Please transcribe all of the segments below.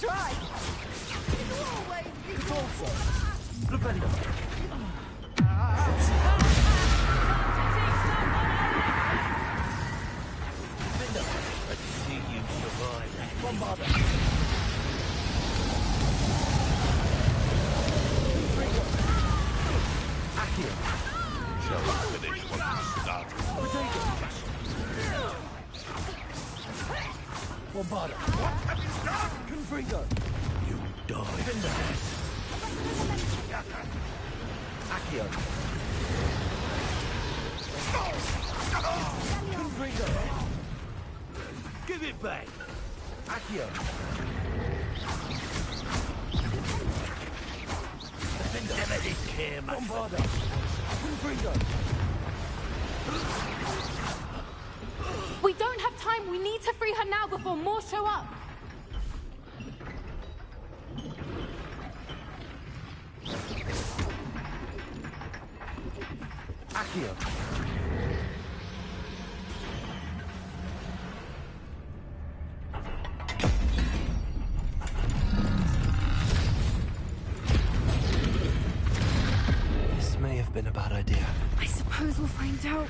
try. You always Let's see you survive. Bombarder. Accio. Shall finish what you started. Potato. Bombarder. What have you done? Confringo. You die. Accio. Confringo. Give it back. Accio. Never did care much. Bombarder. Confringo. We don't have time. We need to free her now before more show up. Accio. This may have been a bad idea. I suppose we'll find out.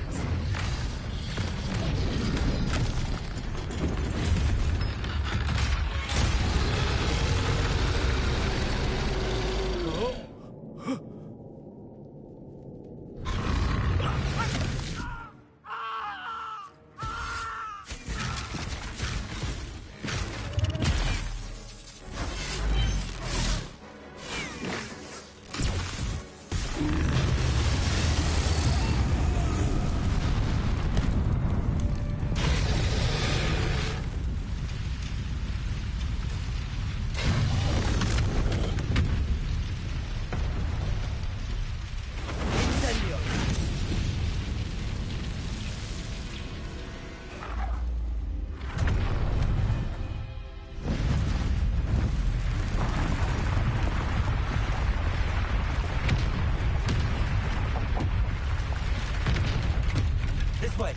This way.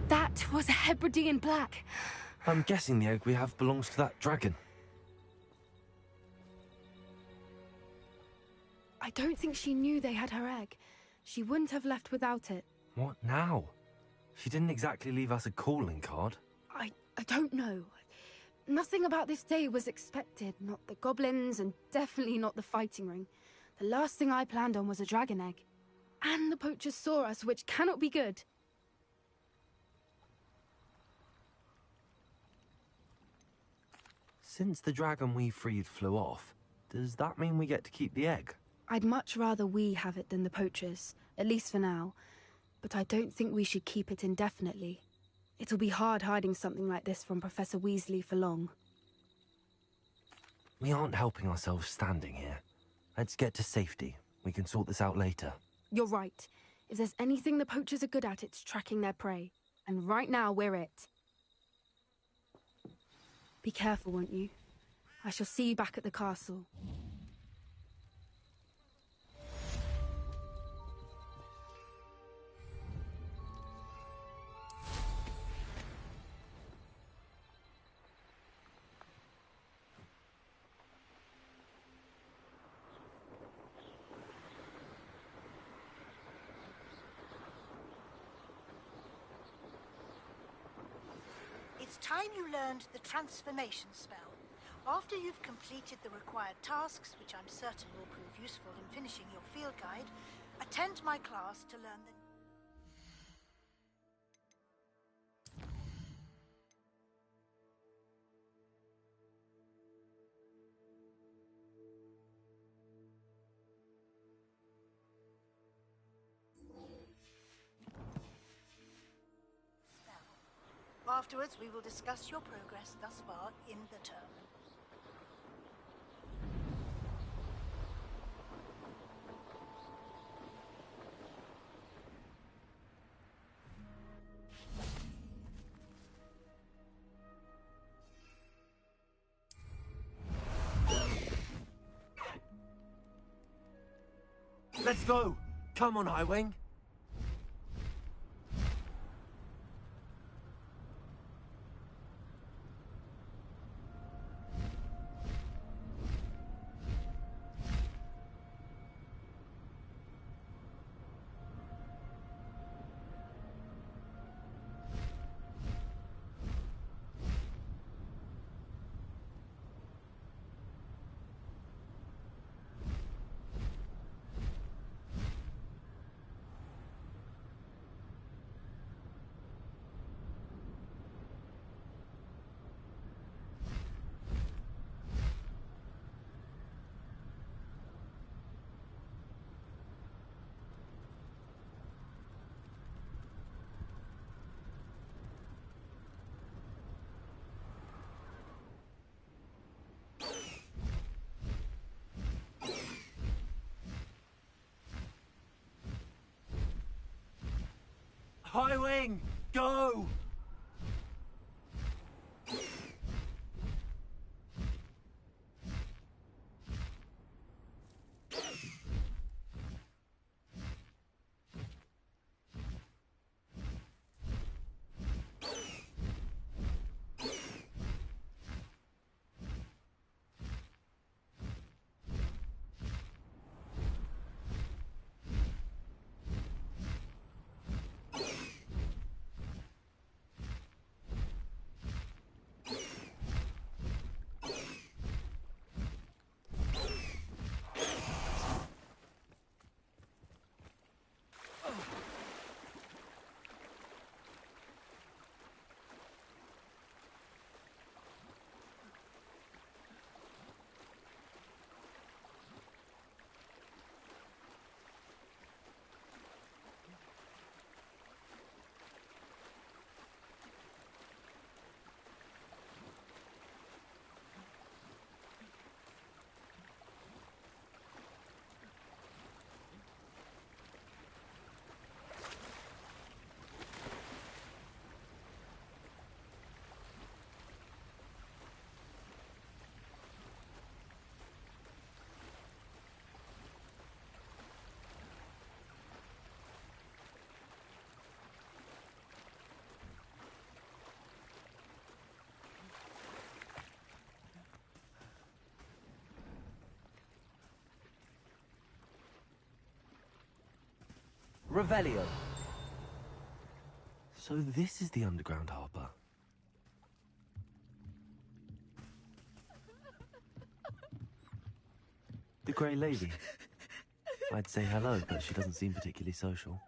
That was a Hebridean black. I'm guessing the egg we have belongs to that dragon. I don't think she knew they had her egg. She wouldn't have left without it. What now? She didn't exactly leave us a calling card. I don't know. Nothing about this day was expected. Not the goblins, and definitely not the fighting ring. The last thing I planned on was a dragon egg. And the poachers saw us, which cannot be good. Since the dragon we freed flew off, does that mean we get to keep the egg? I'd much rather we have it than the poachers, at least for now. But I don't think we should keep it indefinitely. It'll be hard hiding something like this from Professor Weasley for long. We aren't helping ourselves standing here. Let's get to safety. We can sort this out later. You're right. If there's anything the poachers are good at, it's tracking their prey. And right now, we're it. Be careful, won't you? I shall see you back at the castle. It's time you learned the transformation spell. After you've completed the required tasks, which I'm certain will prove useful in finishing your field guide, attend my class to learn the... Afterwards, we will discuss your progress thus far in the term. Let's go! Come on, Highwing! Highwing! Go! Revelio. So this is the underground harbour. The Grey Lady. I'd say hello, but she doesn't seem particularly social.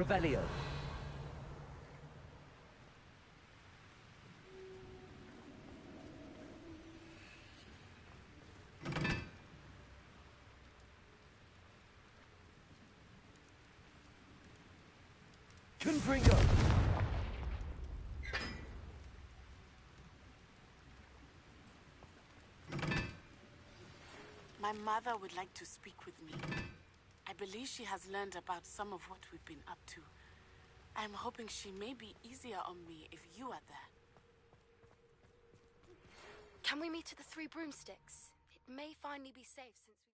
Revelio. Confringo. My mother would like to speak with me. I believe she has learned about some of what we've been up to. I'm hoping she may be easier on me if you are there. Can we meet at the Three Broomsticks? It may finally be safe since we...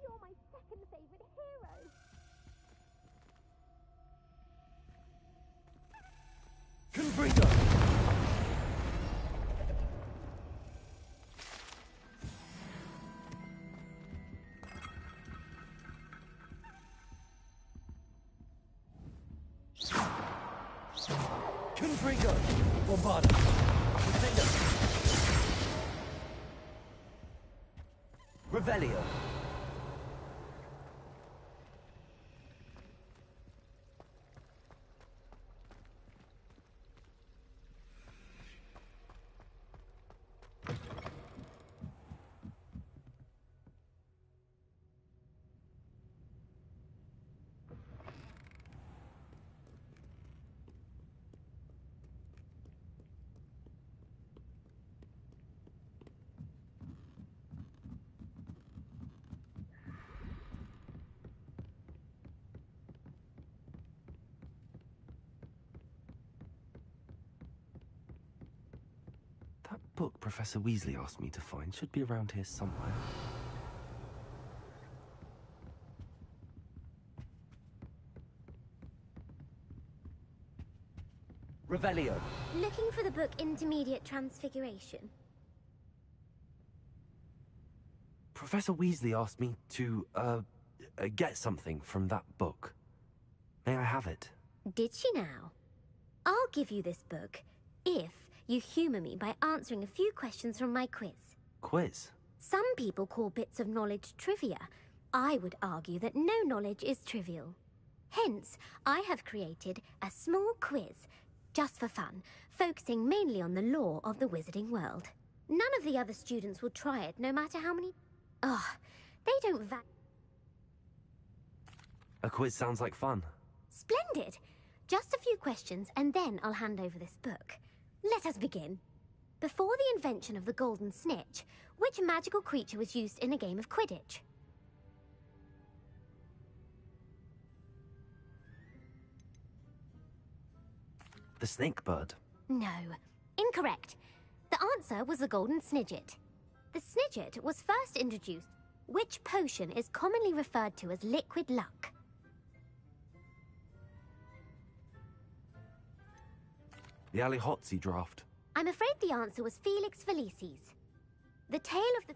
You're my second favorite hero. Confringo. Confringo. Bombarda. Defender. Revelio. That book Professor Weasley asked me to find should be around here somewhere. Revelio. Looking for the book Intermediate Transfiguration. Professor Weasley asked me to, get something from that book. May I have it? Did she now? I'll give you this book if you humour me by answering a few questions from my quiz. Quiz? Some people call bits of knowledge trivia. I would argue that no knowledge is trivial. Hence, I have created a small quiz, just for fun, focusing mainly on the lore of the wizarding world. None of the other students will try it, no matter how many... Ugh, they don't A quiz sounds like fun. Splendid! Just a few questions, and then I'll hand over this book. Let us begin. Before the invention of the golden snitch, which magical creature was used in a game of Quidditch? The snake bird. No. Incorrect. The answer was the golden snidget. The snidget was first introduced. Which potion is commonly referred to as liquid luck? The Allihotzi draft. I'm afraid the answer was Felix Felicis. The tale of the...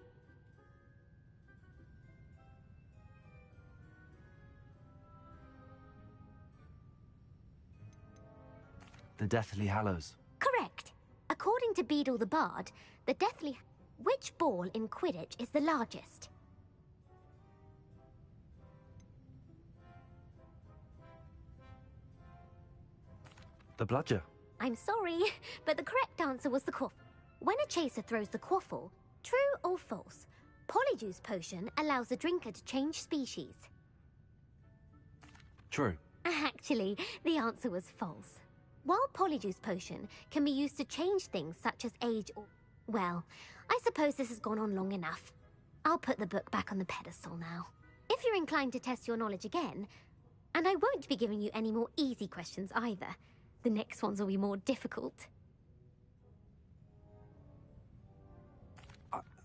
The Deathly Hallows. Correct. According to Beadle the Bard, the Deathly... Which ball in Quidditch is the largest? The Bludger. I'm sorry, but the correct answer was the quaffle. When a chaser throws the quaffle, true or false, Polyjuice Potion allows the drinker to change species. True. Actually, the answer was false. While Polyjuice Potion can be used to change things such as age or... Well, I suppose this has gone on long enough. I'll put the book back on the pedestal now. If you're inclined to test your knowledge again, and I won't be giving you any more easy questions either. The next ones will be more difficult.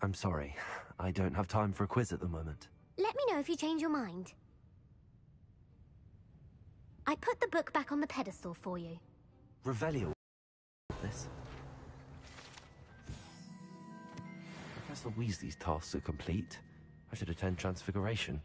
I'm sorry. I don't have time for a quiz at the moment. Let me know if you change your mind. I put the book back on the pedestal for you. Revelio. This. Professor Weasley's tasks are complete. I should attend Transfiguration.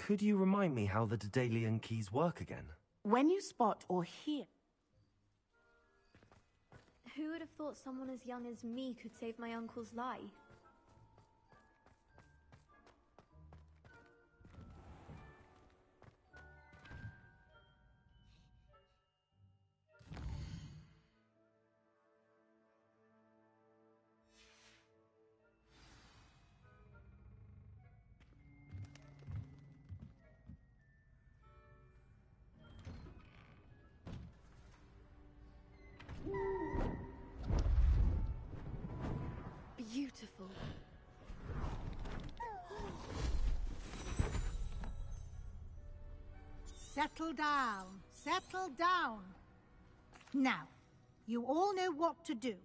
Could you remind me how the Daedalian keys work again? When you spot or hear... Who would have thought someone as young as me could save my uncle's life? Beautiful. Settle down. Settle down. Now, you all know what to do.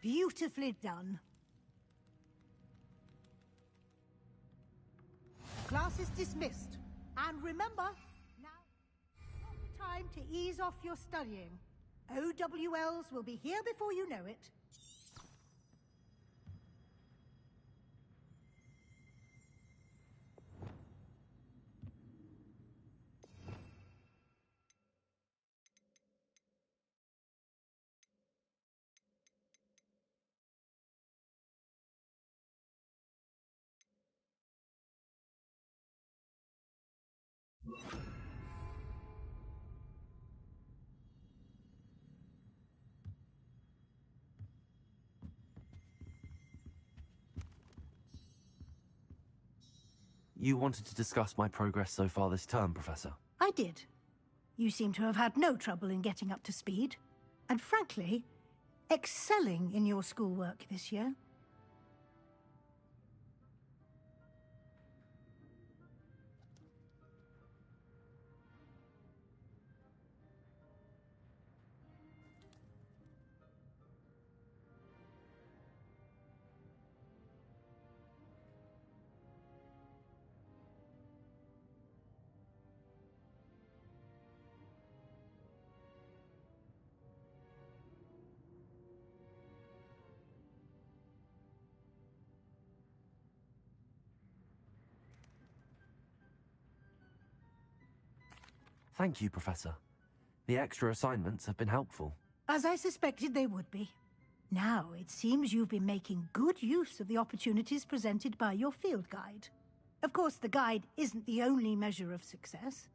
Beautifully done. Class is dismissed. And remember, now time to ease off your studying. OWLs will be here before you know it. You wanted to discuss my progress so far this term, Professor? I did. You seem to have had no trouble in getting up to speed. And frankly, excelling in your schoolwork this year. Thank you, Professor. The extra assignments have been helpful. As I suspected they would be. Now, it seems you've been making good use of the opportunities presented by your field guide. Of course, the guide isn't the only measure of success.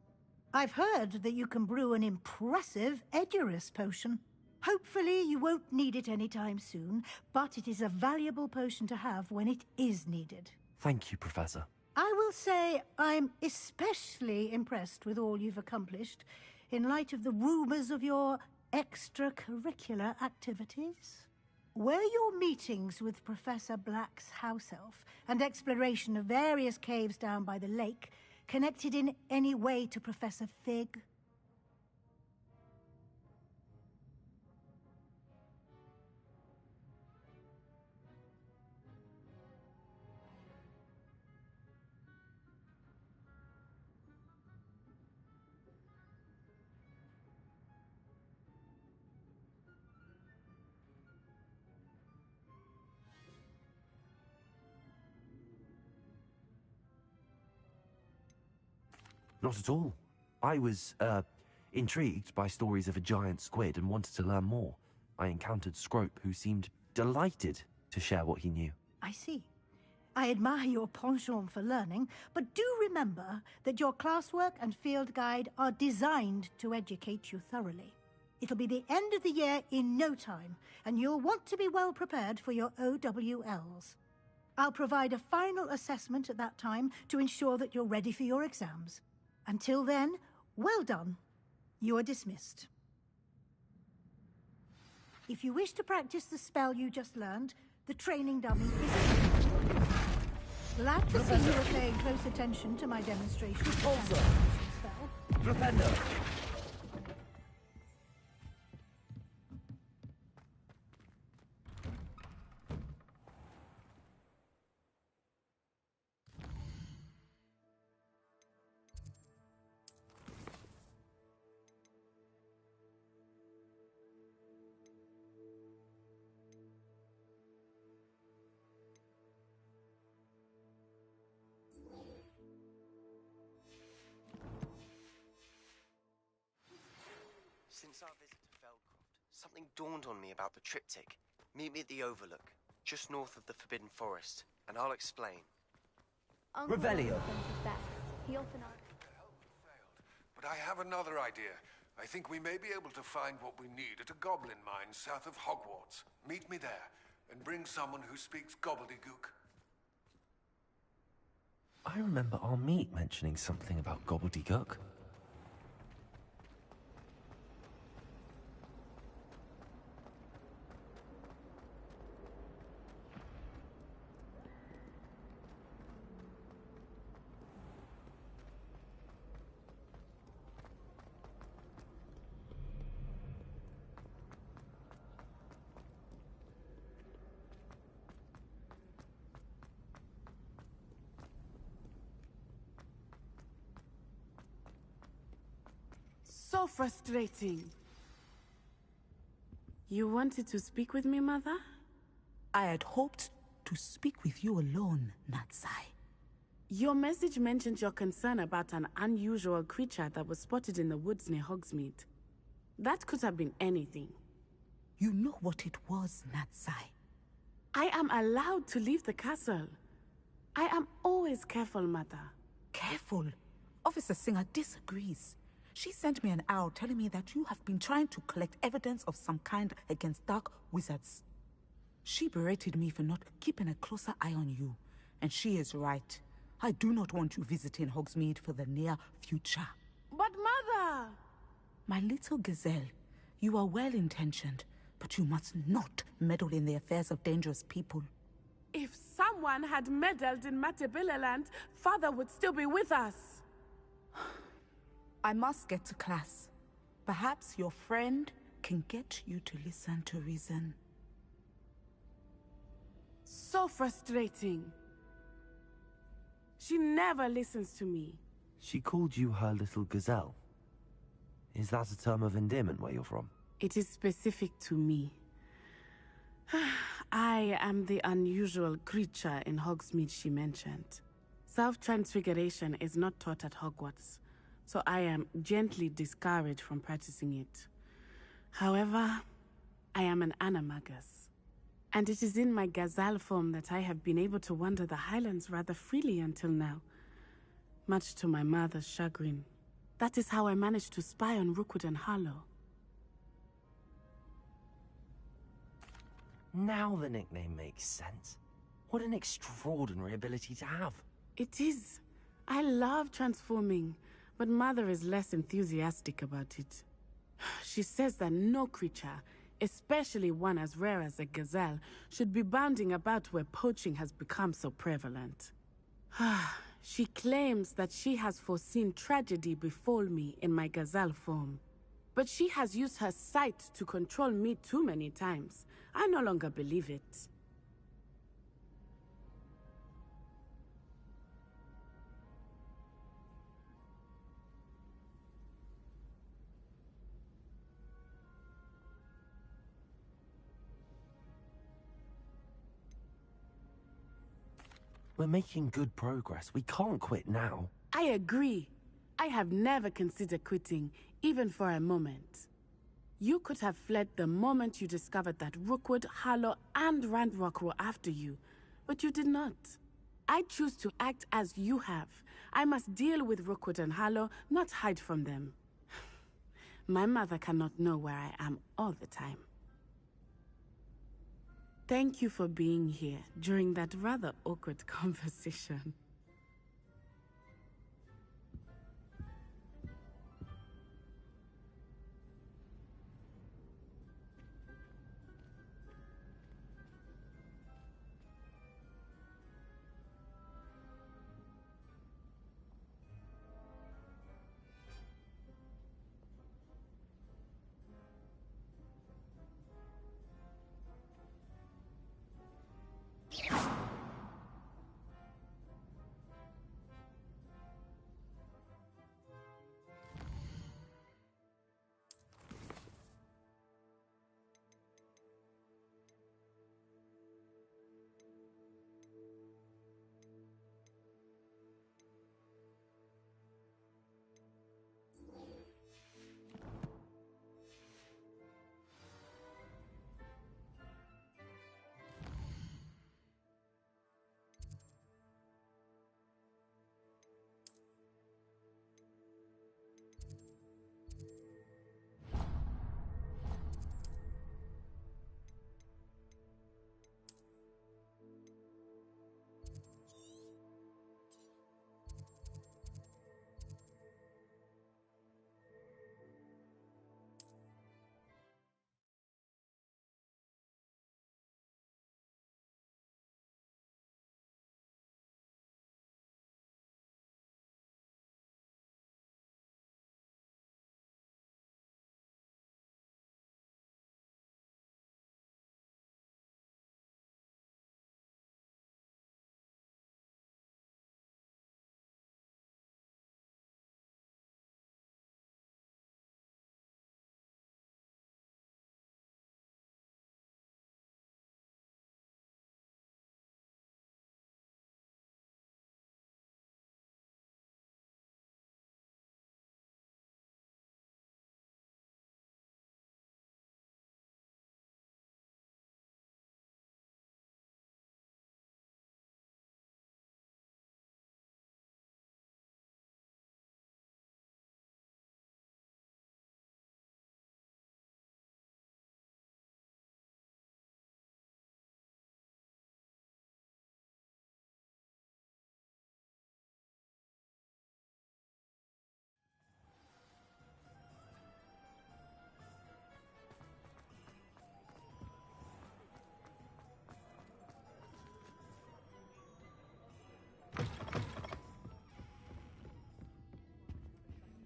I've heard that you can brew an impressive Edurus potion. Hopefully, you won't need it anytime soon, but it is a valuable potion to have when it is needed. Thank you, Professor. I will say I'm especially impressed with all you've accomplished in light of the rumors of your extracurricular activities. Were your meetings with Professor Black's house elf and exploration of various caves down by the lake connected in any way to Professor Fig? Not at all. I was, intrigued by stories of a giant squid and wanted to learn more. I encountered Scrope, who seemed delighted to share what he knew. I see. I admire your penchant for learning, but do remember that your classwork and field guide are designed to educate you thoroughly. It'll be the end of the year in no time, and you'll want to be well prepared for your OWLs. I'll provide a final assessment at that time to ensure that you're ready for your exams. Until then, well done. You are dismissed. If you wish to practice the spell you just learned, the training dummy is... Glad to see you are paying close attention to my demonstration of the transformation spell. Flipendo! Since our visit to Feldcroft, something dawned on me about the triptych. Meet me at the Overlook, just north of the Forbidden Forest, and I'll explain. Uncle Revelio. Vincent is best. He often asks. But I have another idea. I think we may be able to find what we need at a goblin mine south of Hogwarts. Meet me there, and bring someone who speaks gobbledygook. I remember our meet mentioning something about gobbledygook. So frustrating. You wanted to speak with me, Mother? I had hoped to speak with you alone, Natsai. Your message mentioned your concern about an unusual creature that was spotted in the woods near Hogsmeade. That could have been anything. You know what it was, Natsai. I am allowed to leave the castle. I am always careful, Mother. Careful. Officer Singer disagrees. She sent me an owl telling me that you have been trying to collect evidence of some kind against dark wizards. She berated me for not keeping a closer eye on you, and she is right. I do not want you visiting Hogsmeade for the near future. But Mother! My little gazelle, you are well-intentioned, but you must not meddle in the affairs of dangerous people. If someone had meddled in Matabeleland, Father would still be with us. I must get to class. Perhaps your friend can get you to listen to reason. So frustrating. She never listens to me. She called you her little gazelle. Is that a term of endearment where you're from? It is specific to me. I am the unusual creature in Hogsmeade she mentioned. Self-transfiguration is not taught at Hogwarts, so I am gently discouraged from practicing it. However, I am an animagus, and it is in my gazelle form that I have been able to wander the Highlands rather freely until now, much to my mother's chagrin. That is how I managed to spy on Rookwood and Harlow. Now the nickname makes sense. What an extraordinary ability to have. It is. I love transforming, but Mother is less enthusiastic about it. She says that no creature, especially one as rare as a gazelle, should be bounding about where poaching has become so prevalent. She claims that she has foreseen tragedy befall me in my gazelle form. But she has used her sight to control me too many times. I no longer believe it. We're making good progress. We can't quit now. I agree. I have never considered quitting, even for a moment. You could have fled the moment you discovered that Rookwood, Harlow, and Randrock were after you, but you did not. I choose to act as you have. I must deal with Rookwood and Harlow, not hide from them. My mother cannot know where I am all the time. Thank you for being here during that rather awkward conversation.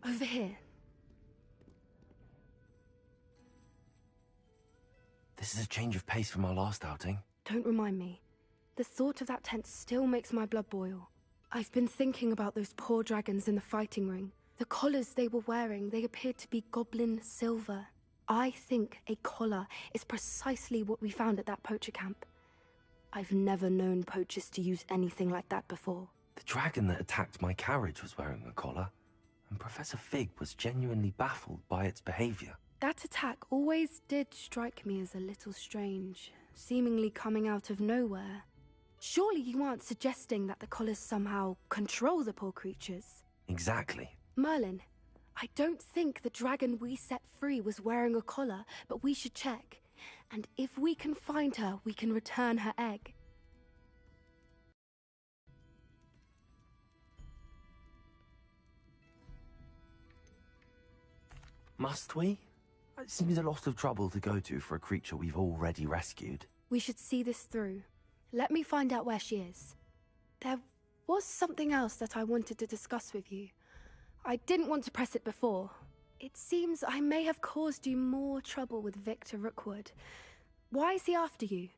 Over here. This is a change of pace from our last outing. Don't remind me. The thought of that tent still makes my blood boil. I've been thinking about those poor dragons in the fighting ring. The collars they were wearing, they appeared to be goblin silver. I think a collar is precisely what we found at that poacher camp. I've never known poachers to use anything like that before. The dragon that attacked my carriage was wearing a collar, and Professor Fig was genuinely baffled by its behavior. That attack always did strike me as a little strange, seemingly coming out of nowhere. Surely you aren't suggesting that the collars somehow control the poor creatures? Exactly. Merlin, I don't think the dragon we set free was wearing a collar, but we should check. And if we can find her, we can return her egg. Must we? It seems a lot of trouble to go to for a creature we've already rescued. We should see this through. Let me find out where she is. There was something else that I wanted to discuss with you. I didn't want to press it before. It seems I may have caused you more trouble with Victor Rookwood. Why is he after you?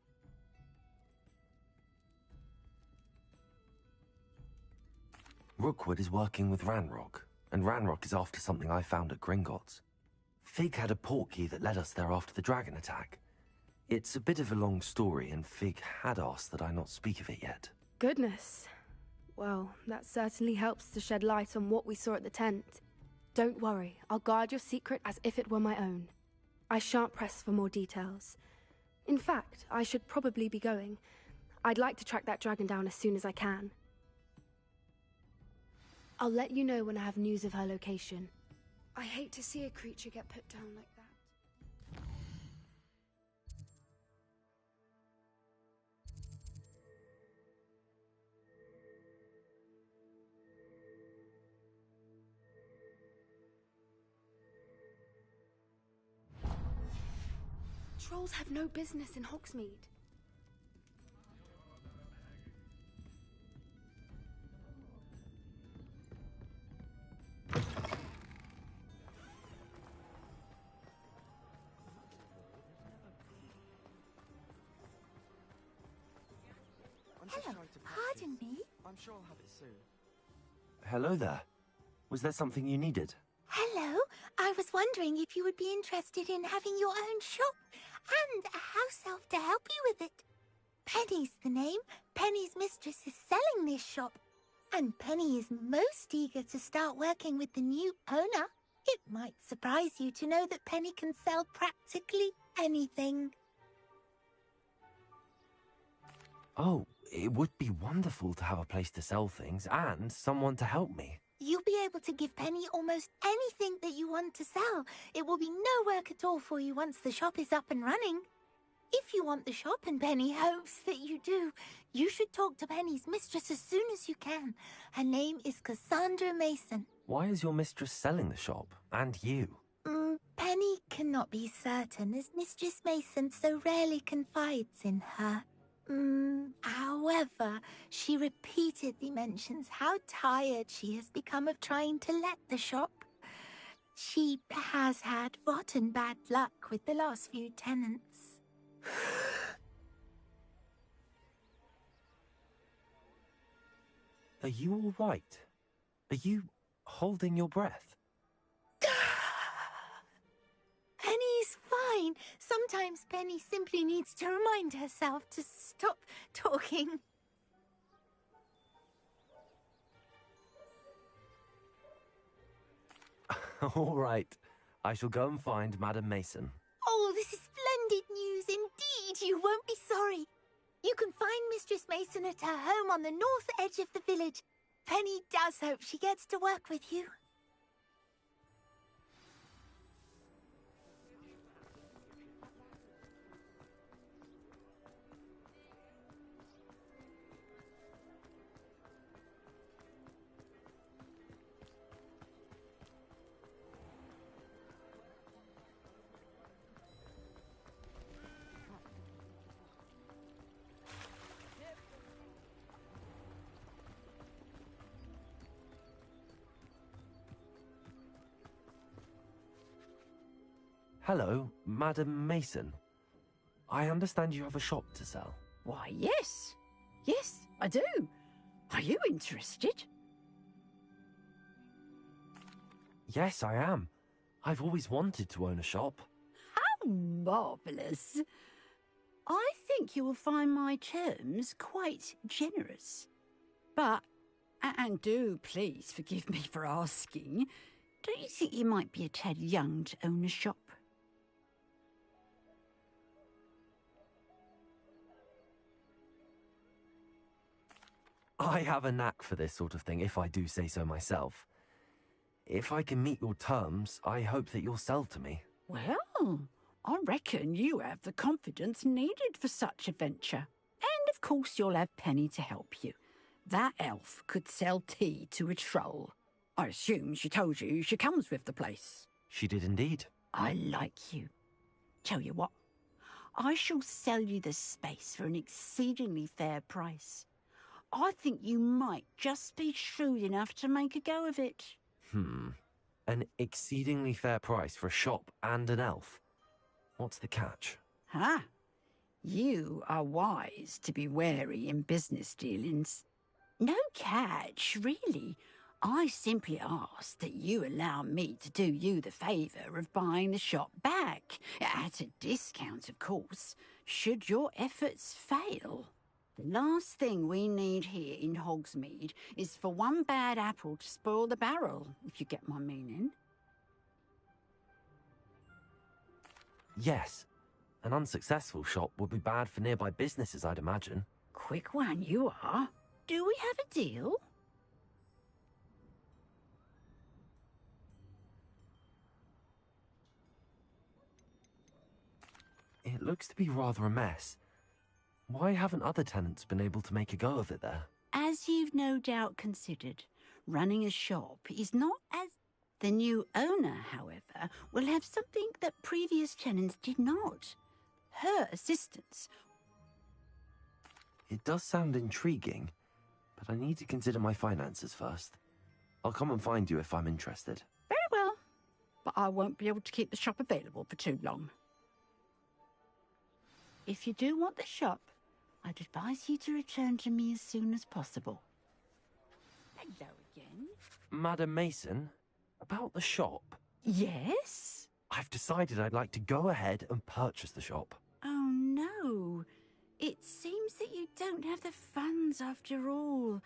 Rookwood is working with Ranrock, and Ranrock is after something I found at Gringotts. Fig had a portkey that led us there after the dragon attack. It's a bit of a long story, and Fig had asked that I not speak of it yet. Goodness. Well, that certainly helps to shed light on what we saw at the tent. Don't worry, I'll guard your secret as if it were my own. I shan't press for more details. In fact, I should probably be going. I'd like to track that dragon down as soon as I can. I'll let you know when I have news of her location. I hate to see a creature get put down like that. Trolls have no business in Hogsmeade. Hello, pardon me? I'm sure I'll have it soon. Hello there. Was there something you needed? Hello, I was wondering if you would be interested in having your own shop and a house elf to help you with it. Penny's the name. Penny's mistress is selling this shop, and Penny is most eager to start working with the new owner. It might surprise you to know that Penny can sell practically anything. Oh, it would be wonderful to have a place to sell things and someone to help me. You'll be able to give Penny almost anything that you want to sell. It will be no work at all for you once the shop is up and running. If you want the shop and Penny hopes that you do, you should talk to Penny's mistress as soon as you can. Her name is Cassandra Mason. Why is your mistress selling the shop? And you? Penny cannot be certain, as Mistress Mason so rarely confides in her. However, she repeatedly mentions how tired she has become of trying to let the shop. She has had rotten bad luck with the last few tenants. Are you all right? Are you holding your breath? Penny's fine. Sometimes Penny simply needs to remind herself to stop talking. All right. I shall go and find Madam Mason. Oh, this is splendid news indeed. You won't be sorry. You can find Mistress Mason at her home on the north edge of the village. Penny does hope she gets to work with you. Hello, Madam Mason. I understand you have a shop to sell. Why, yes. Yes, I do. Are you interested? Yes, I am. I've always wanted to own a shop. How marvellous. I think you will find my terms quite generous. But, and do please forgive me for asking, don't you think you might be a tad young to own a shop? I have a knack for this sort of thing, if I do say so myself. If I can meet your terms, I hope that you'll sell to me. Well, I reckon you have the confidence needed for such a venture. And of course you'll have Penny to help you. That elf could sell tea to a troll. I assume she told you she comes with the place. She did indeed. I like you. Tell you what, I shall sell you the space for an exceedingly fair price. I think you might just be shrewd enough to make a go of it. An exceedingly fair price for a shop and an elf. What's the catch? Ah, you are wise to be wary in business dealings. No catch, really. I simply ask that you allow me to do you the favour of buying the shop back, at a discount, of course, should your efforts fail. The last thing we need here in Hogsmeade is for one bad apple to spoil the barrel, if you get my meaning. Yes. An unsuccessful shop would be bad for nearby businesses, I'd imagine. Quick one you are. Do we have a deal? It looks to be rather a mess. Why haven't other tenants been able to make a go of it there? As you've no doubt considered, running a shop is not as... The new owner, however, will have something that previous tenants did not. Her assistance. It does sound intriguing, but I need to consider my finances first. I'll come and find you if I'm interested. Very well, but I won't be able to keep the shop available for too long. If you do want the shop, I'd advise you to return to me as soon as possible. Hello again. Madam Mason, about the shop. Yes? I've decided I'd like to go ahead and purchase the shop. Oh no. It seems that you don't have the funds after all.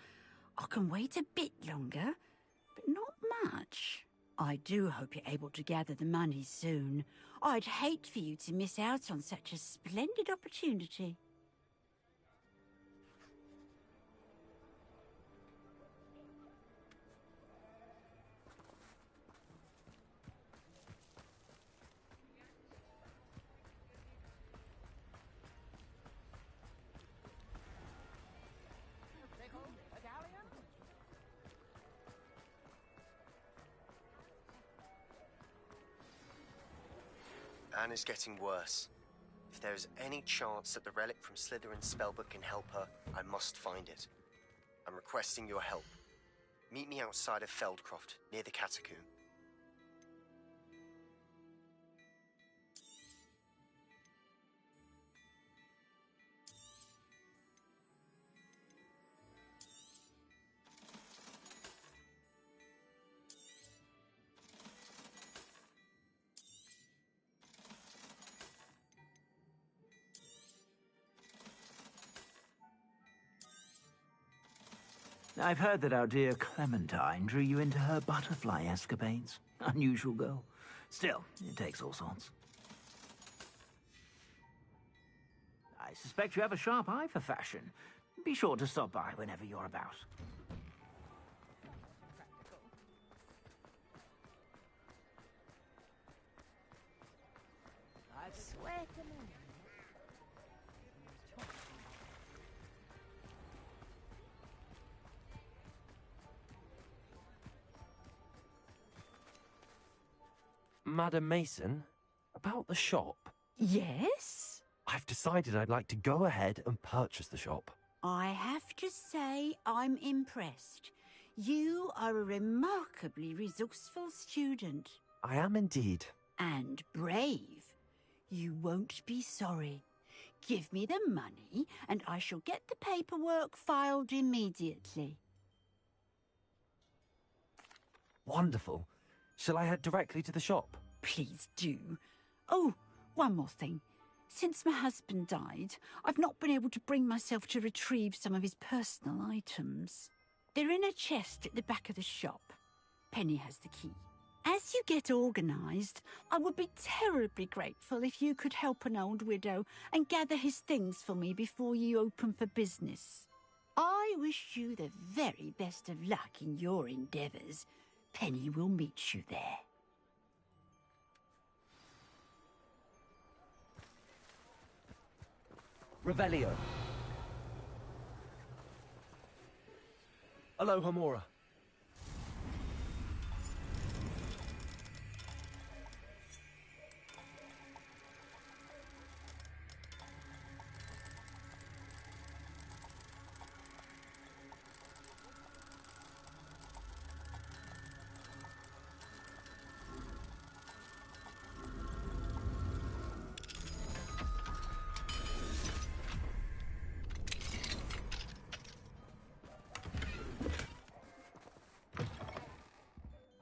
I can wait a bit longer, but not much. I do hope you're able to gather the money soon. I'd hate for you to miss out on such a splendid opportunity. Anne is getting worse. If there is any chance that the relic from Slytherin's spellbook can help her, I must find it. I'm requesting your help. Meet me outside of Feldcroft, near the catacomb. I've heard that our dear Clementine drew you into her butterfly escapades. Unusual girl. Still, it takes all sorts. I suspect you have a sharp eye for fashion. Be sure to stop by whenever you're about. I swear to me. Madam Mason, about the shop. Yes? I've decided I'd like to go ahead and purchase the shop. I have to say I'm impressed. You are a remarkably resourceful student. I am indeed. And brave. You won't be sorry. Give me the money, and I shall get the paperwork filed immediately. Wonderful. Shall I head directly to the shop? Please do. Oh, one more thing. Since my husband died, I've not been able to bring myself to retrieve some of his personal items. They're in a chest at the back of the shop. Penny has the key. As you get organised, I would be terribly grateful if you could help an old widow and gather his things for me before you open for business. I wish you the very best of luck in your endeavours. Penny will meet you there. Revelio. Alohomora.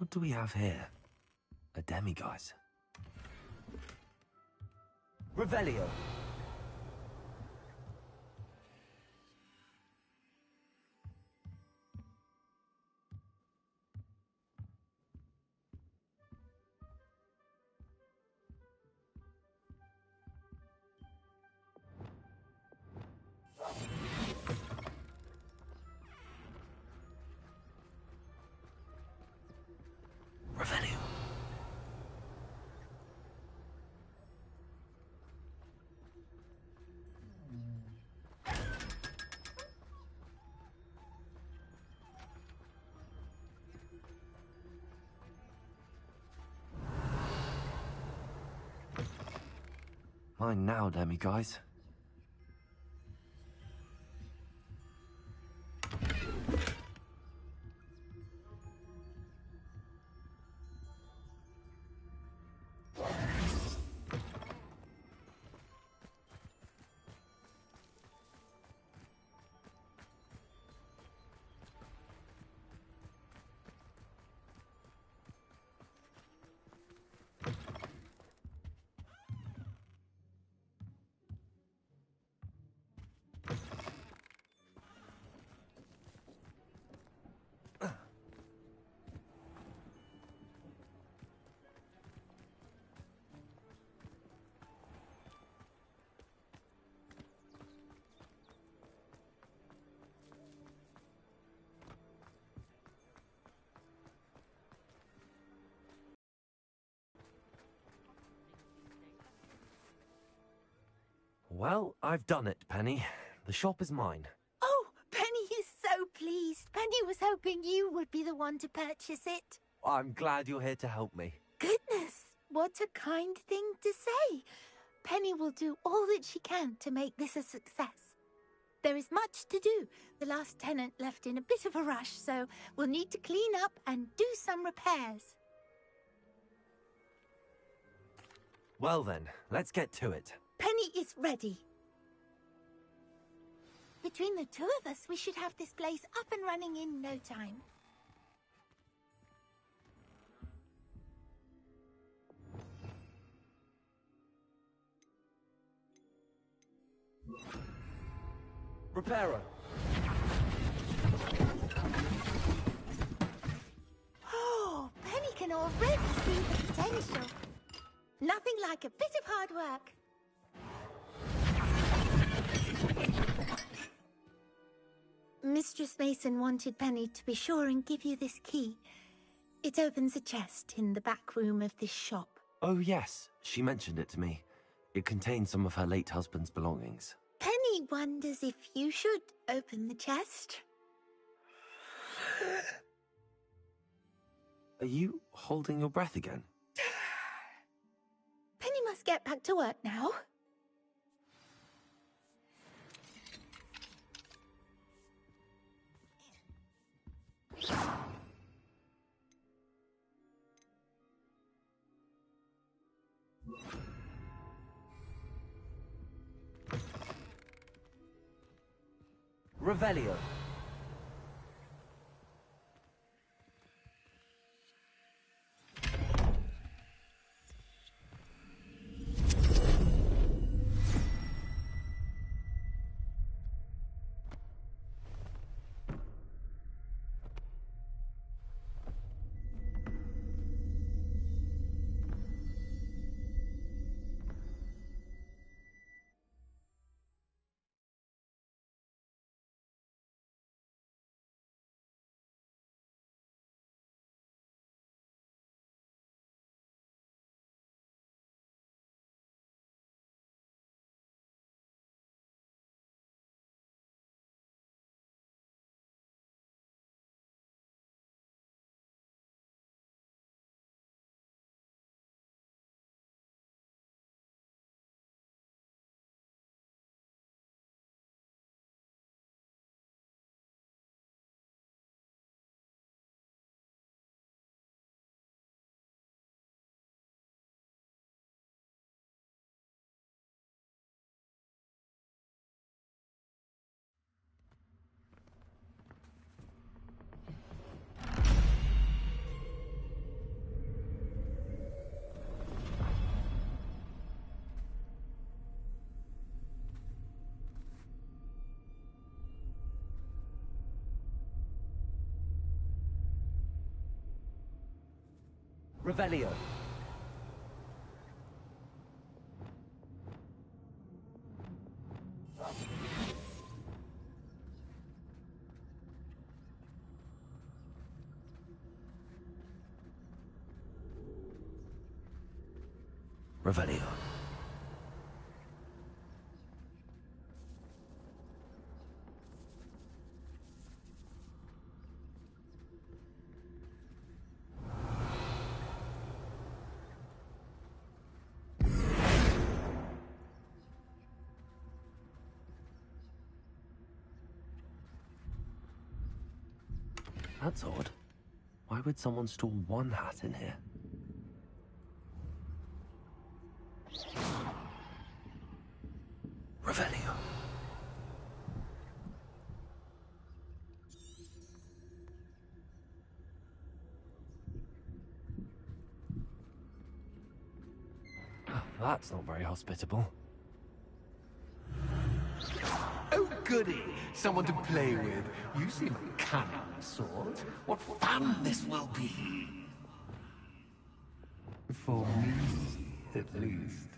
What do we have here? A demiguise. Revelio. Revelio. Mine now, Demi, guys. Well, I've done it, Penny. The shop is mine. Oh, Penny is so pleased. Penny was hoping you would be the one to purchase it. I'm glad you're here to help me. Goodness, what a kind thing to say. Penny will do all that she can to make this a success. There is much to do. The last tenant left in a bit of a rush, so we'll need to clean up and do some repairs. Well then, let's get to it. Penny is ready. Between the two of us, we should have this place up and running in no time. Repairer. Oh, Penny can already see the potential. Nothing like a bit of hard work. Mistress Mason wanted Penny to be sure and give you this key. It opens a chest in the back room of this shop. Oh yes, she mentioned it to me. It contains some of her late husband's belongings. Penny wonders if you should open the chest. Are you holding your breath again? Penny must get back to work now. Revelio. Revelio. Revelio. That's odd. Why would someone store one hat in here? Revelio. That's not very hospitable. Oh, goody! Someone to play with. You seem a cunning sort. What fun this will be! For me, at least.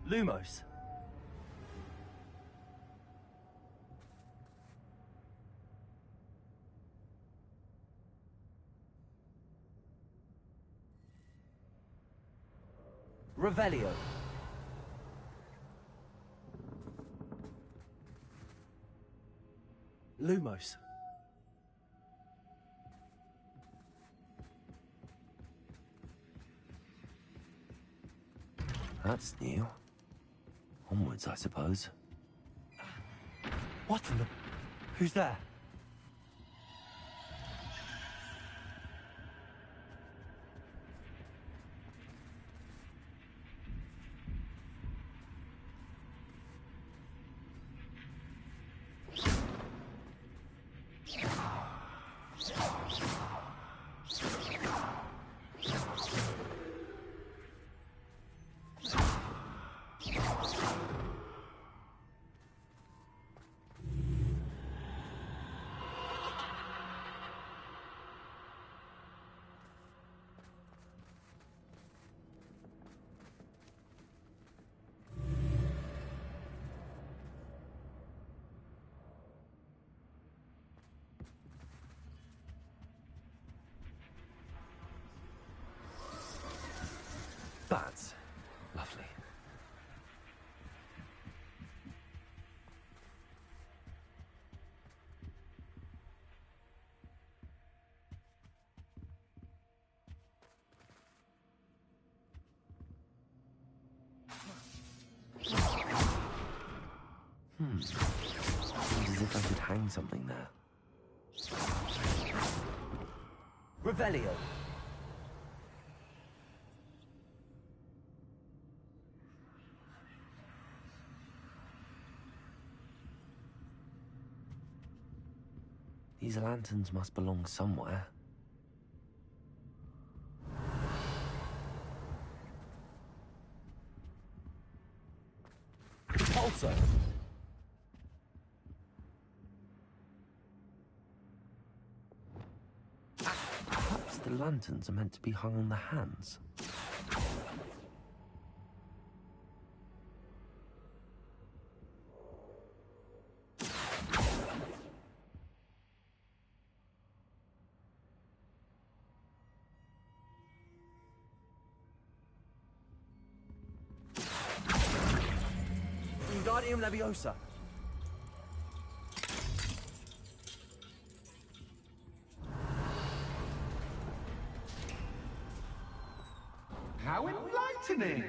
Lumos. Revelio. Lumos. That's new. Onwards, I suppose. What in the... Who's there? That's lovely. Seems as if I could hang something there. Revelio. These lanterns must belong somewhere. Also, perhaps the lanterns are meant to be hung on the hands. Wingardium Leviosa. How enlightening!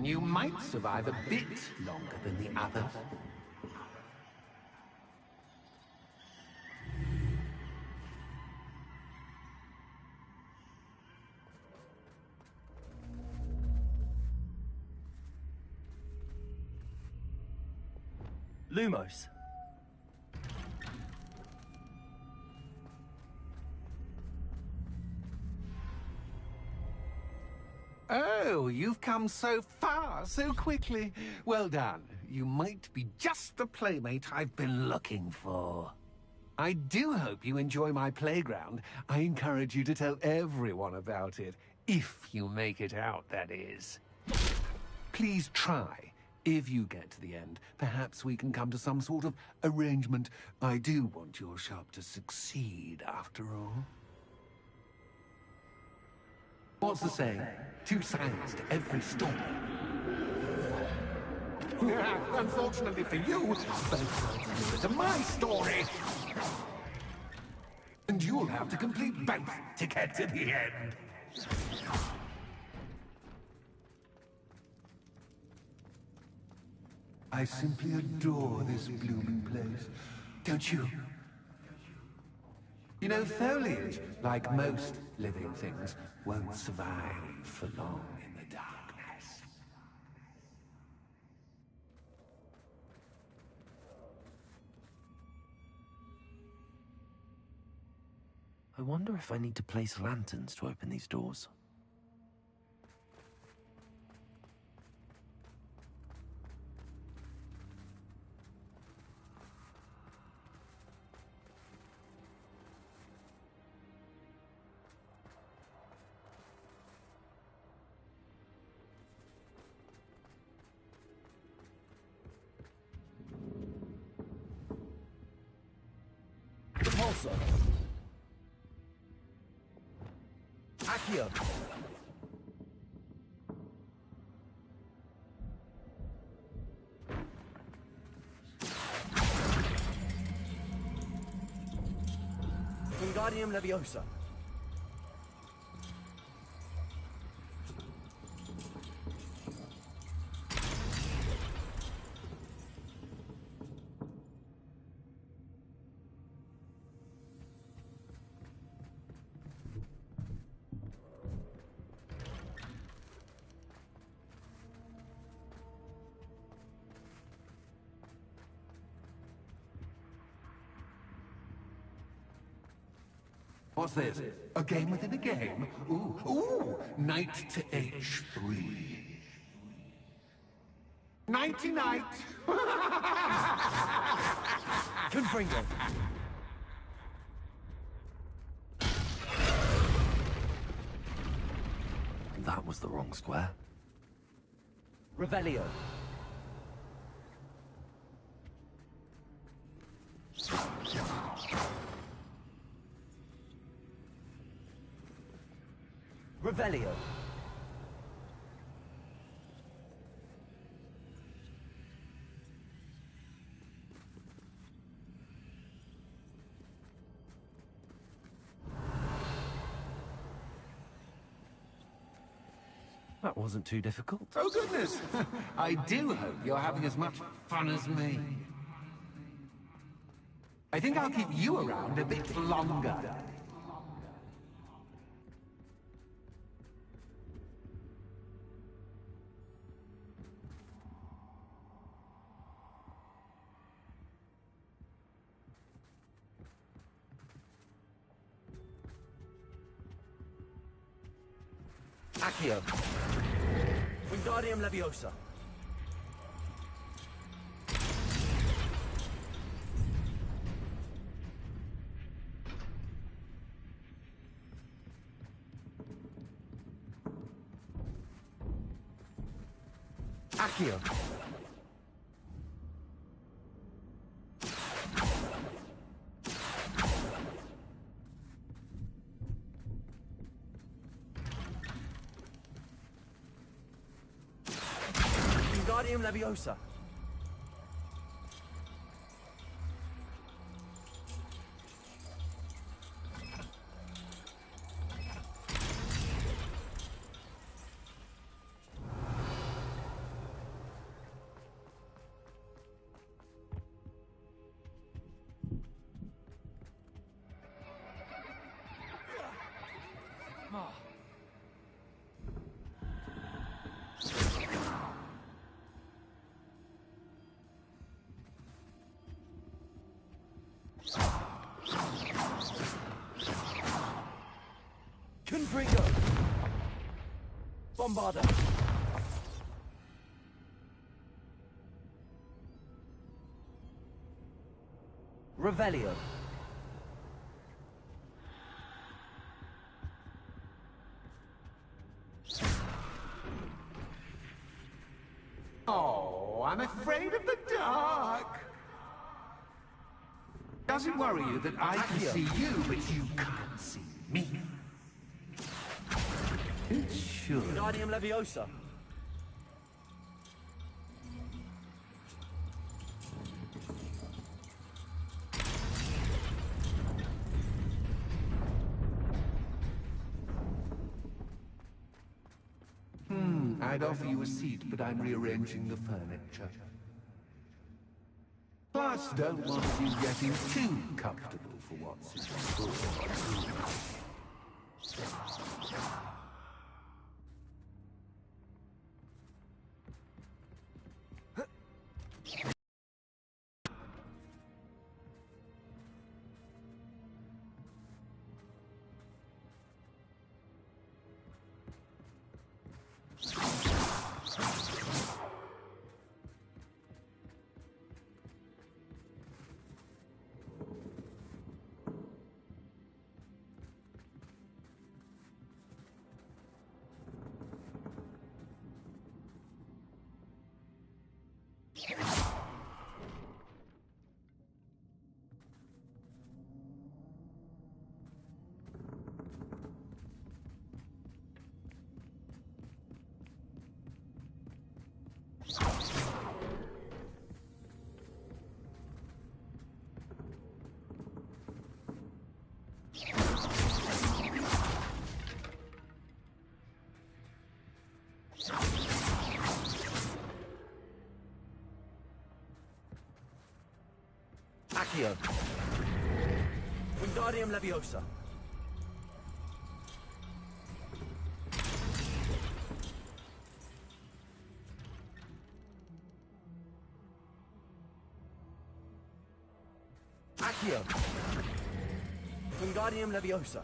You might survive a bit longer than the others. Lumos. So, you've come so far, so quickly. Well done. You might be just the playmate I've been looking for. I do hope you enjoy my playground. I encourage you to tell everyone about it. If you make it out, that is. Please try. If you get to the end, perhaps we can come to some sort of arrangement. I do want your shop to succeed, after all. What's the saying? Two sides to every story. Unfortunately for you, both sides are to my story. And you'll have to complete both to get to the end. I simply adore this blooming place. Don't you? You know, foliage, like most living things, won't survive for long in the darkness. I wonder if I need to place lanterns to open these doors. Repulsor. Accio. Wingardium Leviosa. What's this? A game within a game? Ooh, knight to H3. Nighty-night! Confringo. That was the wrong square. Revelio. Revelio. That wasn't too difficult. Oh, goodness! I do hope you're having as much fun as me. I think I'll keep you around a bit longer. Accio. Wingardium Leviosa. Accio. Wingardium Leviosa. Confringo. Bombarda. Revelio. Oh, I'm afraid of the dark. Does it worry you that I can see you, but you can't see me? It should. Wingardium Leviosa. I'd offer you a seat, but I'm rearranging the furniture. Plus, don't want you getting too comfortable for what's in store. Accio. Wingardium Leviosa. Accio. Wingardium Leviosa.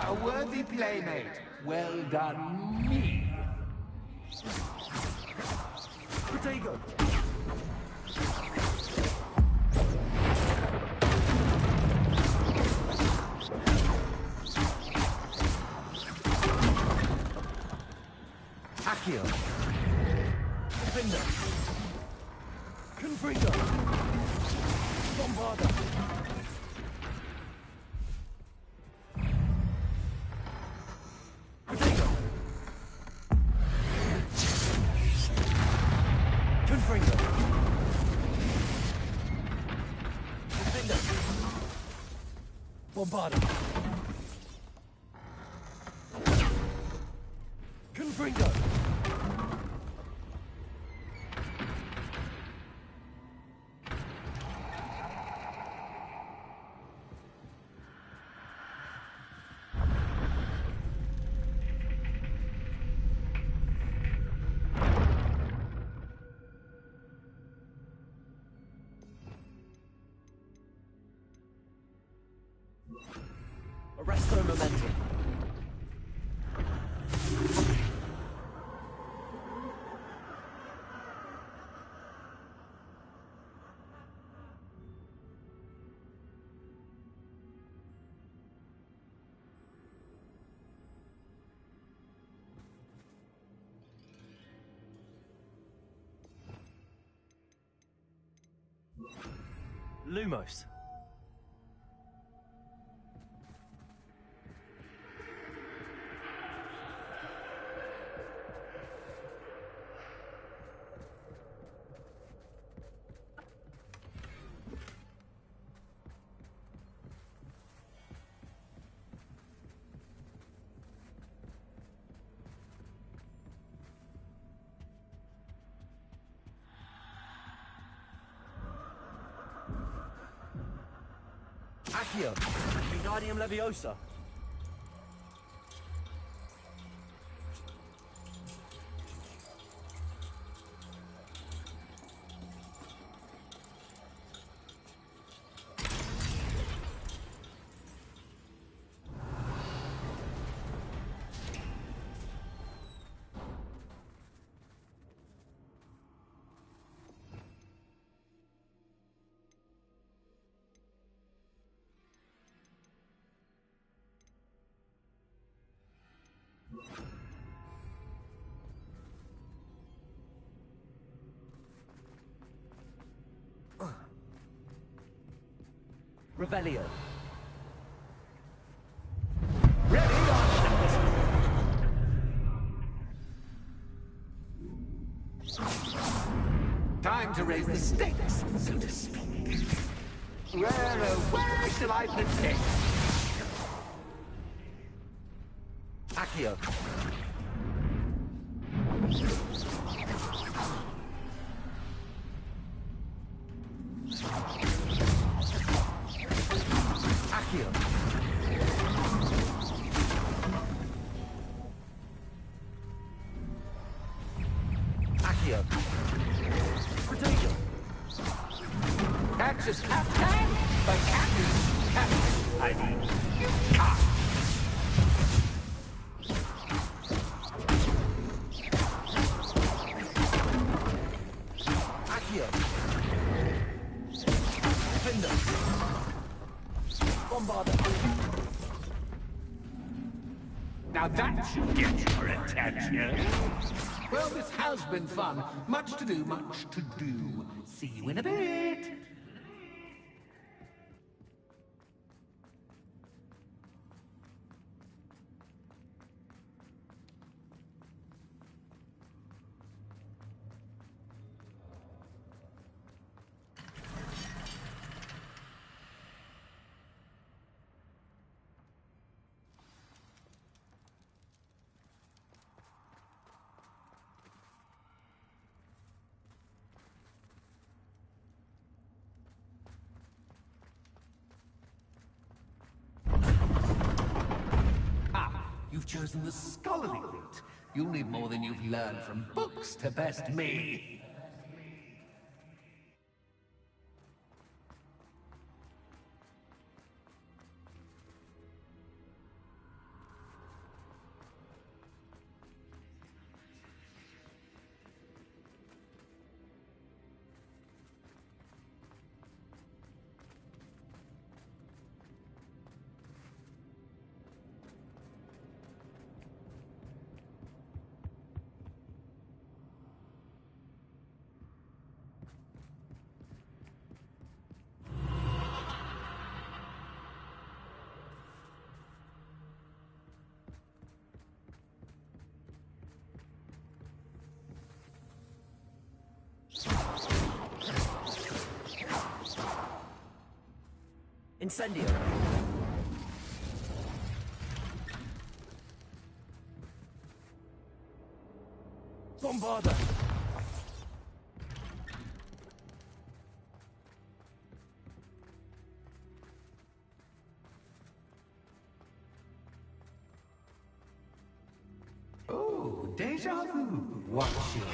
A worthy playmate. Well done, me. Protego. Accio. Defender. Confringo. Bombarda. Bombarda. Confringo. Arresto momentum. Lumos. Accio. Wingardium Leviosa. Revelio. Time to raise the stakes, so to speak. Where shall I protect? Accio. Accio. Accio. Protego. Catch is captain, but captain, captain. I mean, you can't. Accio. Defender. Bombarder. Now that should get your attention. Well, this has been fun. Much to do, much to do. See you in a bit. You've chosen the scholarly route. You'll need more than you've learned from books to best me. Incendio. Bombarder. Oh, déjà vu. Watch your...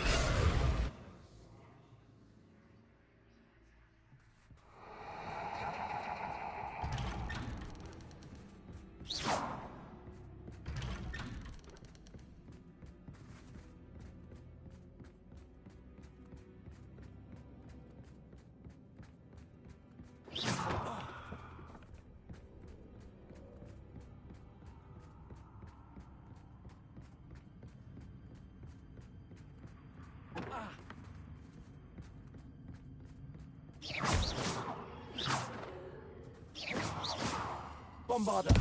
Bombarder.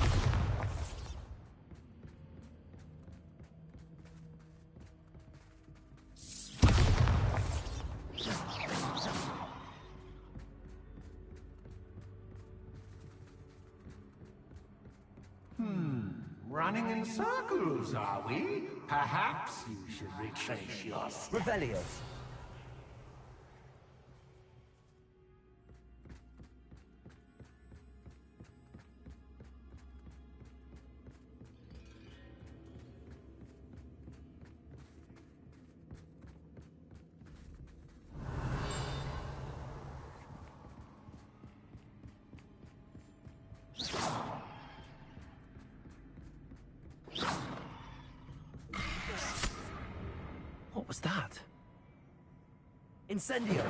Running in circles, are we? Perhaps you should retrace your steps. Revelio. was that? Incendio.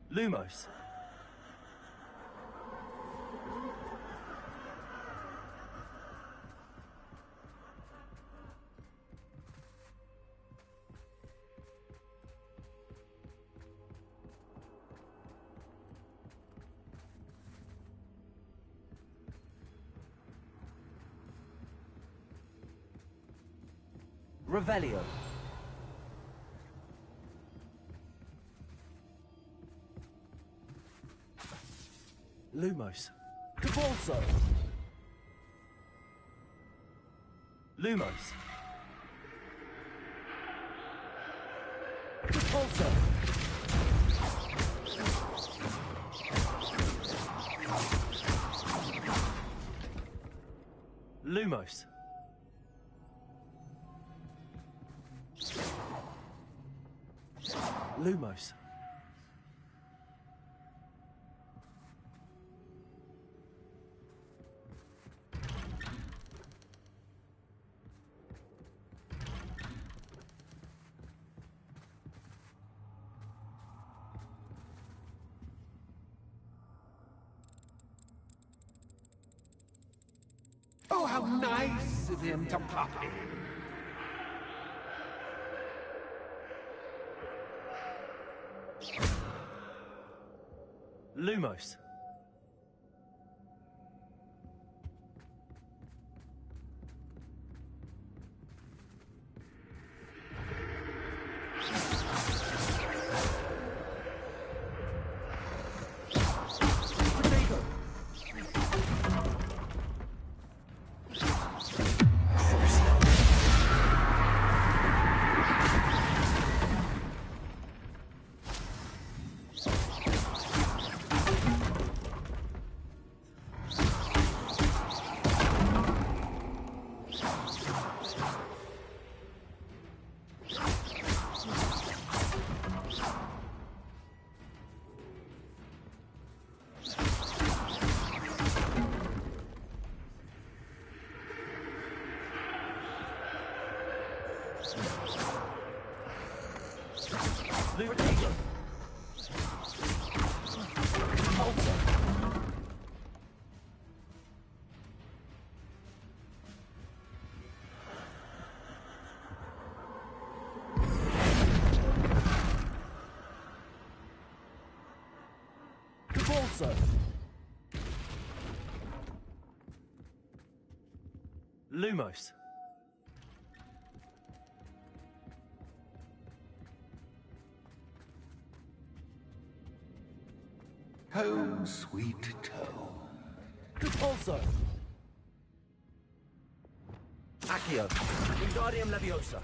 Lumos. Revelio. Lumos. Cabalso. Lumos. Cabalso. Lumos. Lumos. Oh, how nice of him to pop in. Lumos. Vertigo. Ulcer. Cabalso. Lumos. Home, sweet home. Cabalso. Accio. Wingardium Leviosa.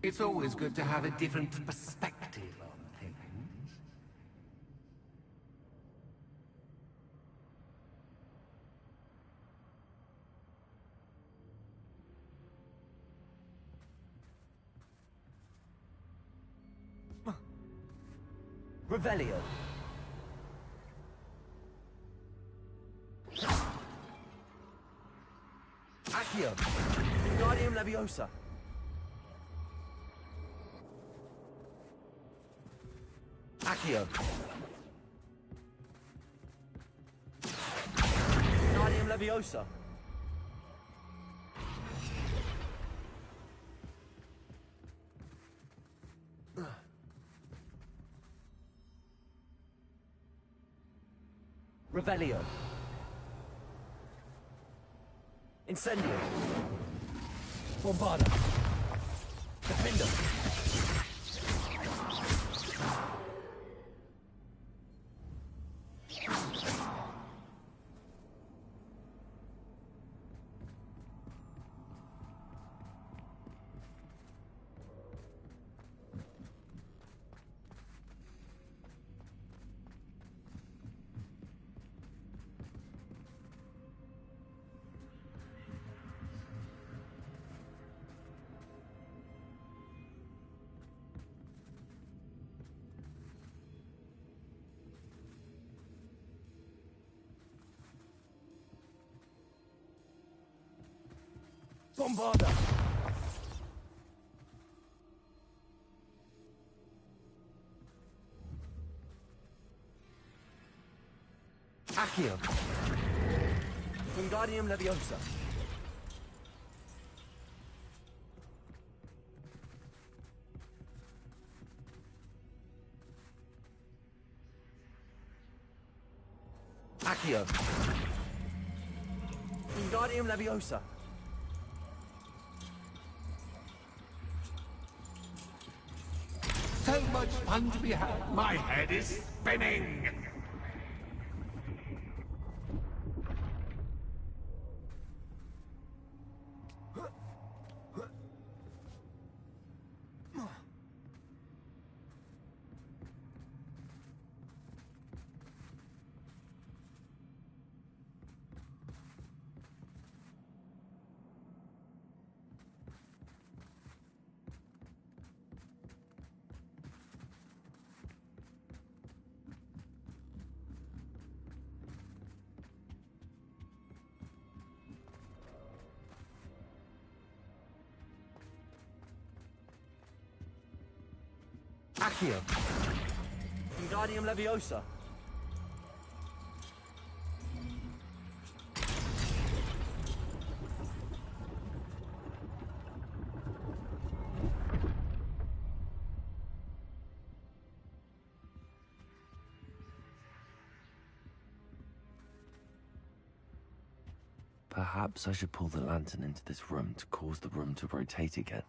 It's always good to have a different perspective on things. Revelio. Accio. Wingardium Leviosa. Accio. Wingardium Leviosa. Revelio. Incendio. Bombarda. Defender. Bombarda. Accio. Wingardium Leviosa. Accio. Wingardium Leviosa. So much fun to be had. My head is spinning. Accio. Wingardium Leviosa. Perhaps I should pull the lantern into this room to cause the room to rotate again.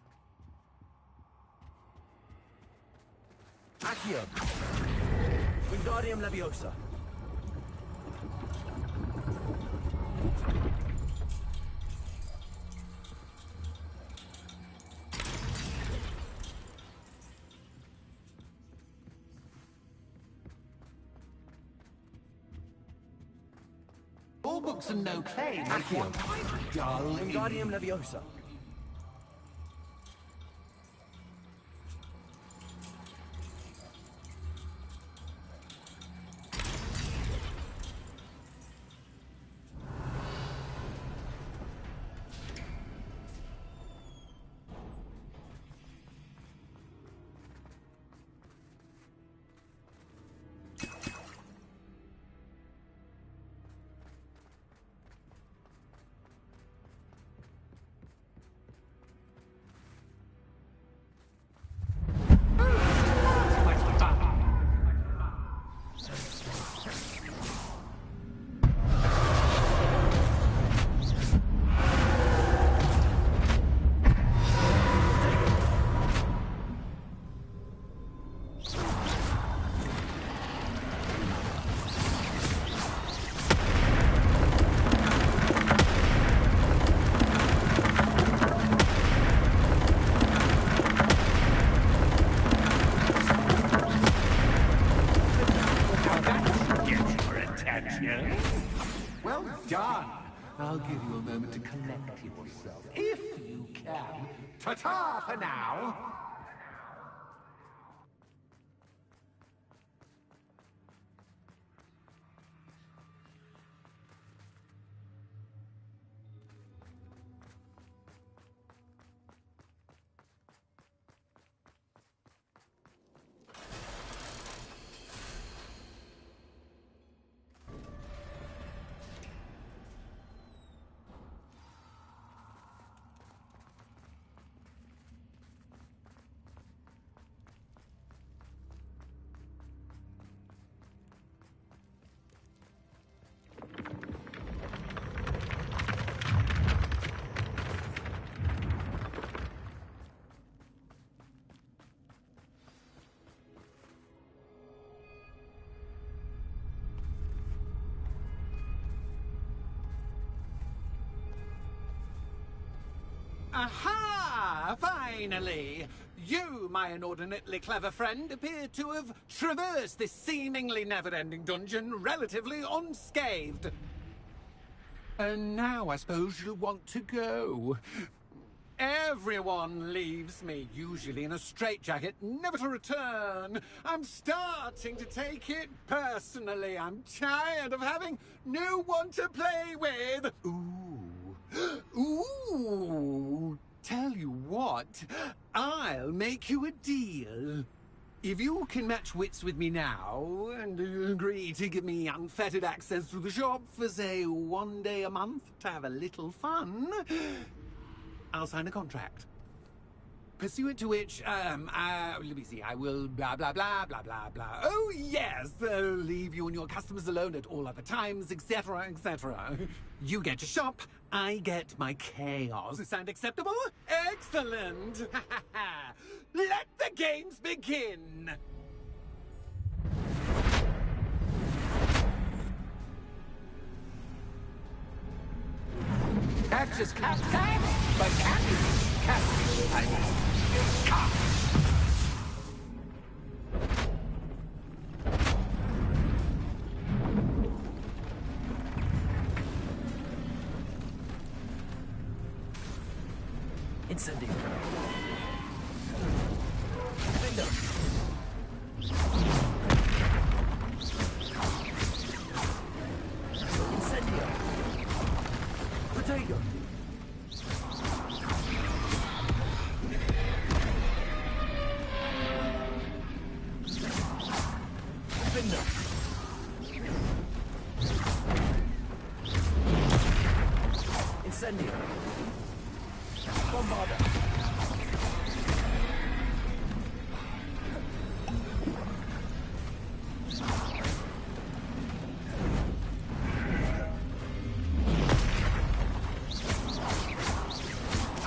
Accio. Wingardium Leviosa. All books and no claim. Accio. Dull. Wingardium Leviosa. Well done. I'll give you a moment to collect yourself, if you can. Ta-ta for now. Aha! Finally! You, my inordinately clever friend, appear to have traversed this seemingly never-ending dungeon relatively unscathed. And now I suppose you'll want to go. Everyone leaves me, usually in a straitjacket, never to return. I'm starting to take it personally. I'm tired of having no one to play with. Ooh. Tell you what, I'll make you a deal. If you can match wits with me now, and agree to give me unfettered access to the shop for, say, 1 day a month to have a little fun, I'll sign a contract. Pursuant to which, let me see, I will blah, blah, blah, blah, blah, blah. Oh, yes, leave you and your customers alone at all other times, etc., etc. You get your shop, I get my chaos. Sound acceptable? Excellent! Let the games begin! Catches cat, but catfish, I mean, Incendio. Window. Incendio. Potato. Window. Incendio. Bombarda.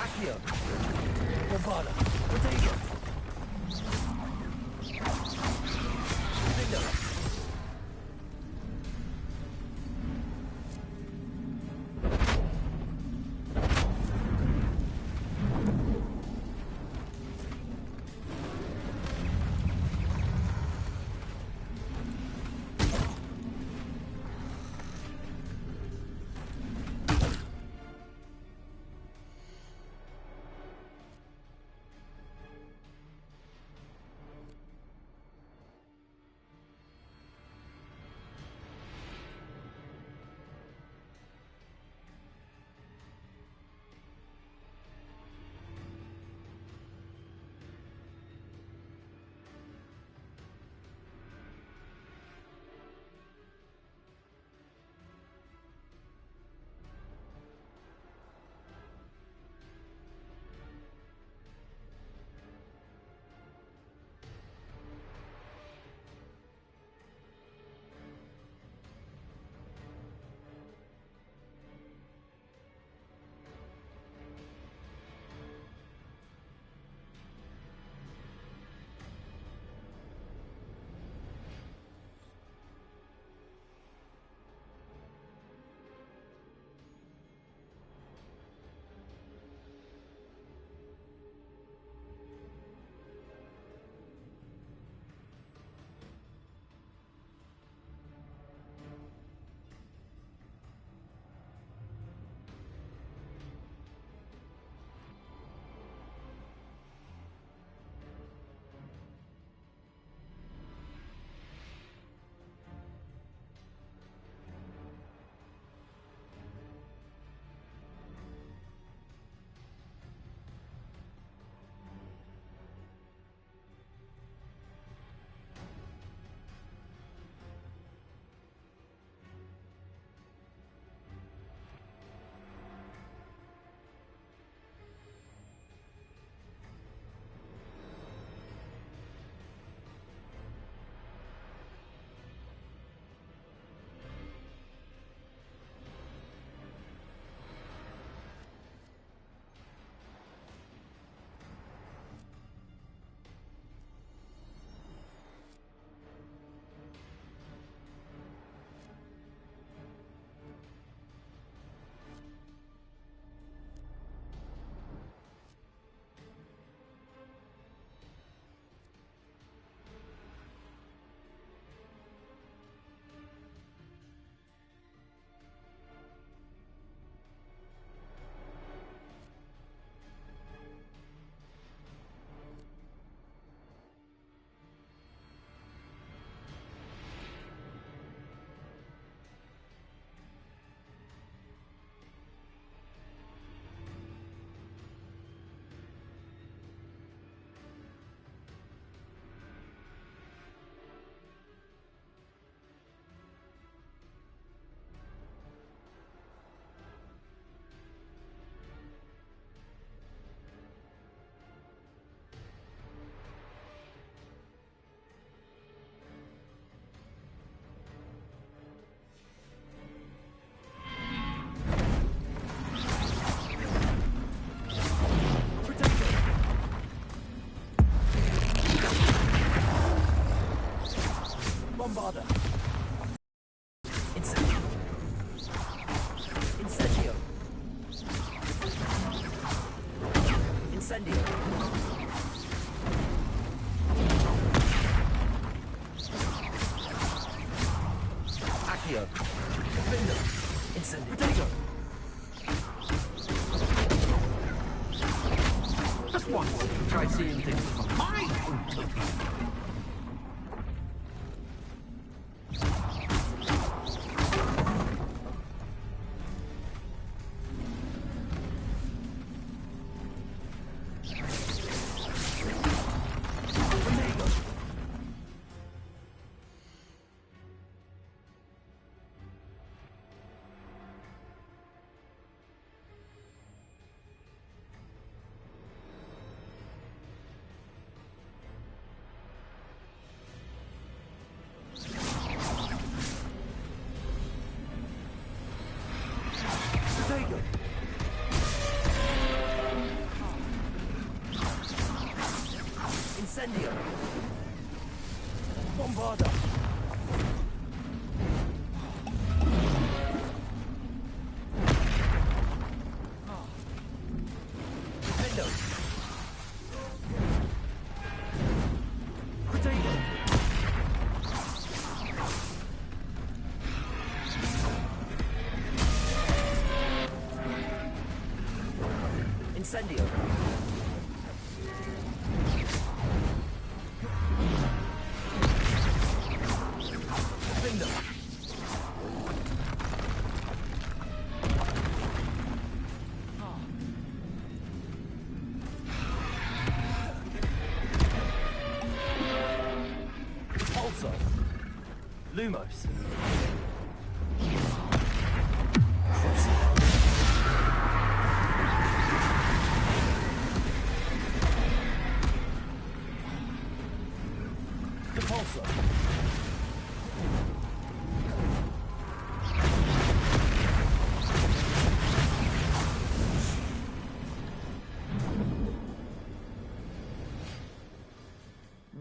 Accio. Bombarda. Potato. Window. bother. Incendio. Incendio. Incendio. Accio. Defendo. Incendio. Protego. Just one word to try seeing things from my point of view. Incendio. Bombarda. Defendo. Protego. Incendio. Defendo. Repulso. Lumos. Repulso.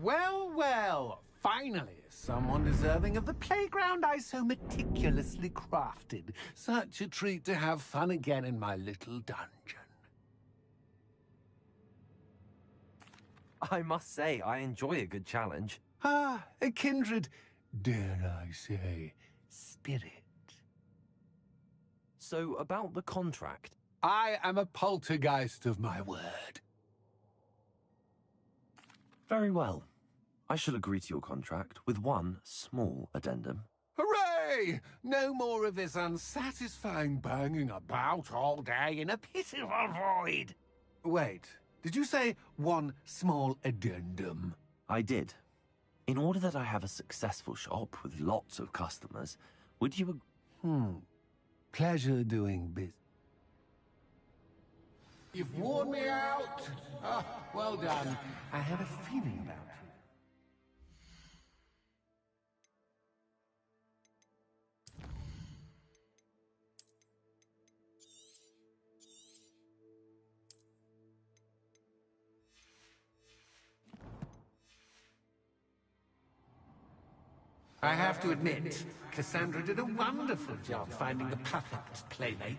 Well, well, finally, someone deserving of the playground I so meticulously crafted. Such a treat to have fun again in my little dungeon. I must say, I enjoy a good challenge. Ah, a kindred, dare I say, spirit. So, about the contract. I am a poltergeist of my word. Very well. I shall agree to your contract with one small addendum. Hooray! No more of this unsatisfying banging about all day in a pitiful void. Wait, did you say one small addendum? I did. In order that I have a successful shop with lots of customers, would you... Pleasure doing business. You've worn me out. Ah, well done. I had a feeling about it. I have to admit, Cassandra did a wonderful job finding the perfect playmate.